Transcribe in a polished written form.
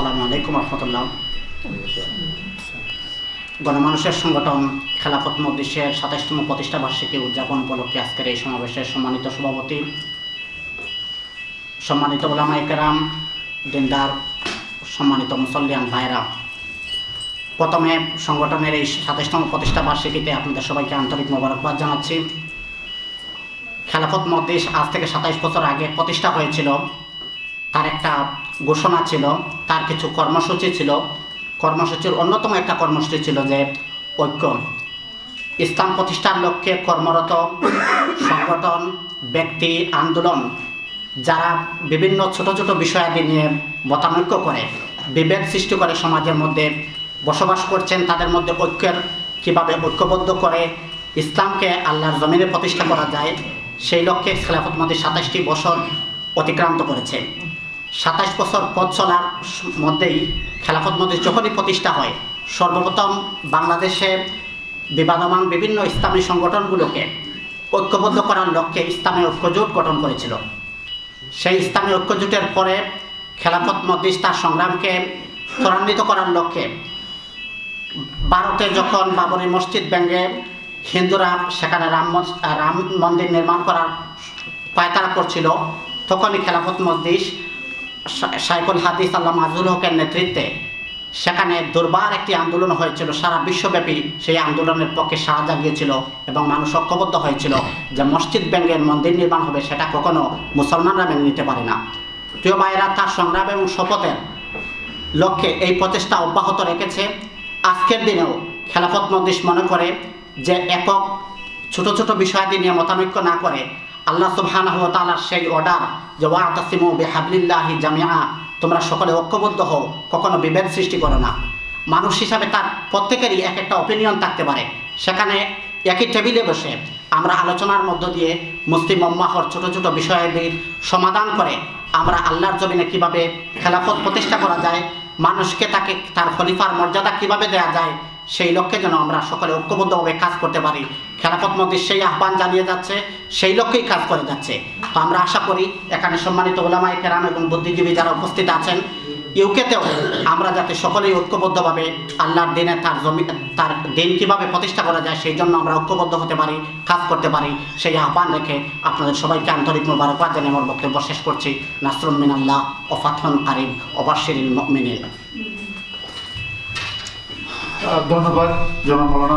আসসালামু আলাইকুম রহমতুল্লাহ। গণমানুষের সংগঠন খেলাফত মজলিসের ২৭তম প্রতিষ্ঠা বার্ষিকী উদযাপন উপলক্ষে আজকের এই সমাবেশের সম্মানিত সভাপতি, সম্মানিত উলামায়ে কেরাম, দিনদার, সম্মানিত মুসল্লিয়ান ভাইরা, প্রথমে সংগঠনের এই ২৭তম প্রতিষ্ঠা বার্ষিকীতে আপনাদের সবাইকে আন্তরিক মোবারকবাদ জানাচ্ছি। খেলাফত মজলিস আজ থেকে ২৭ বছর আগে প্রতিষ্ঠা হয়েছিল। তার একটা ঘোষণা ছিল, তার কিছু কর্মসূচি ছিল। কর্মসূচির অন্যতম একটা কর্মসূচি ছিল যে ঐক্য। ইসলাম প্রতিষ্ঠার লক্ষ্যে কর্মরত সংগঠন, ব্যক্তি, আন্দোলন যারা বিভিন্ন ছোট ছোট বিষয়াদি নিয়ে মতানৈক্য করে, বিভেদ সৃষ্টি করে সমাজের মধ্যে বসবাস করছেন, তাদের মধ্যে ঐক্যের কীভাবে ঐক্যবদ্ধ করে ইসলামকে আল্লাহর জমিনে প্রতিষ্ঠা করা যায়, সেই লক্ষ্যে খেলাফত মজলিস ২৭টি বছর অতিক্রান্ত করেছে। ২৭ বছর পথ চলার মধ্যেই খেলাফত মজলিস যখনই প্রতিষ্ঠা হয়, সর্বপ্রথম বাংলাদেশে বিবাদমান বিভিন্ন ইসলামী সংগঠনগুলোকে ঐক্যবদ্ধ করার লক্ষ্যে ইসলামী ঐক্যজোট গঠন করেছিল। সেই ইসলামী ঐক্যজোটের পরে খেলাফত মজলিস তার সংগ্রামকে ত্বরান্বিত করার লক্ষ্যে ভারতে যখন বাবরি মসজিদ ভেঙে হিন্দুরা সেখানে রাম মন্দির নির্মাণ করার পায়তারা করছিল, তখনই খেলাফত মজলিস শাইখুল হাদিস আল্লামা মাজহুরুল হকের নেতৃত্বে সেখানে দুর্বার একটি আন্দোলন হয়েছিল। সারা বিশ্বব্যাপী সেই আন্দোলনের পক্ষে সাড়া জাগিয়েছিল এবং মানুষ ঐক্যবদ্ধ হয়েছিল যে মসজিদ ভেঙে মন্দির নির্মাণ হবে, সেটা কখনো মুসলমানরা মেনে নিতে পারে না। প্রিয় ভাইয়েরা, তার সংগ্রাম এবং শপথের লক্ষ্যে এই প্রচেষ্টা অব্যাহত রেখেছে। আজকের দিনেও খেলাফত মজলিস মনে করে যে একক ছোট ছোট বিষয়াদি নিয়ে মতানৈক্য না করে আল্লাহ সুবহানাহু ওয়া তাআলার সেই অর্ডার যে ওয়াতাসিমু বিহাবলিল্লাহি জামিআ, তোমরা সকলে ঐক্যবদ্ধ হও, কখনো বিভেদ সৃষ্টি করো না। মানুষ হিসাবে তার প্রত্যেকেরই এক একটা অপিনিয়ন থাকতে পারে, সেখানে একই টেবিলে বসে আমরা আলোচনার মধ্য দিয়ে মুসলিম উম্মাহর ছোট ছোট বিষয়াদির সমাধান করে আমরা আল্লাহর জমিনে কিভাবে খেলাফত প্রতিষ্ঠা করা যায়, মানুষকে তাকে তার খলিফার মর্যাদা কিভাবে দেওয়া যায়, সেই লক্ষ্যে যেন আমরা সকলে ঐক্যবদ্ধভাবে কাজ করতে পারি। খেলাফত মজলিস সেই আহ্বান জানিয়ে যাচ্ছে, সেই লক্ষ্যেই কাজ করে যাচ্ছে। তো আমরা আশা করি এখানে সম্মানিত উলামায়ে কেরাম এবং বুদ্ধিজীবী যারা উপস্থিত আছেন, ইউকেতেও আমরা যাতে সকলেই ঐক্যবদ্ধভাবে আল্লাহর দিনে তার দিন কীভাবে প্রতিষ্ঠা করা যায় সেই জন্য আমরা ঐক্যবদ্ধ হতে পারি, কাজ করতে পারি, সেই আহ্বান রেখে আপনাদের সবাইকে আন্তরিক মোবারকবাদ জানিয়ে আমার বক্তব্য শেষ করছি। নাসরুম মিনাল্লাহ ও ফাতহুন কারীব ও বাশশিরিল মুমিনিন। ধন্যবাদ জনাব মাওলানা।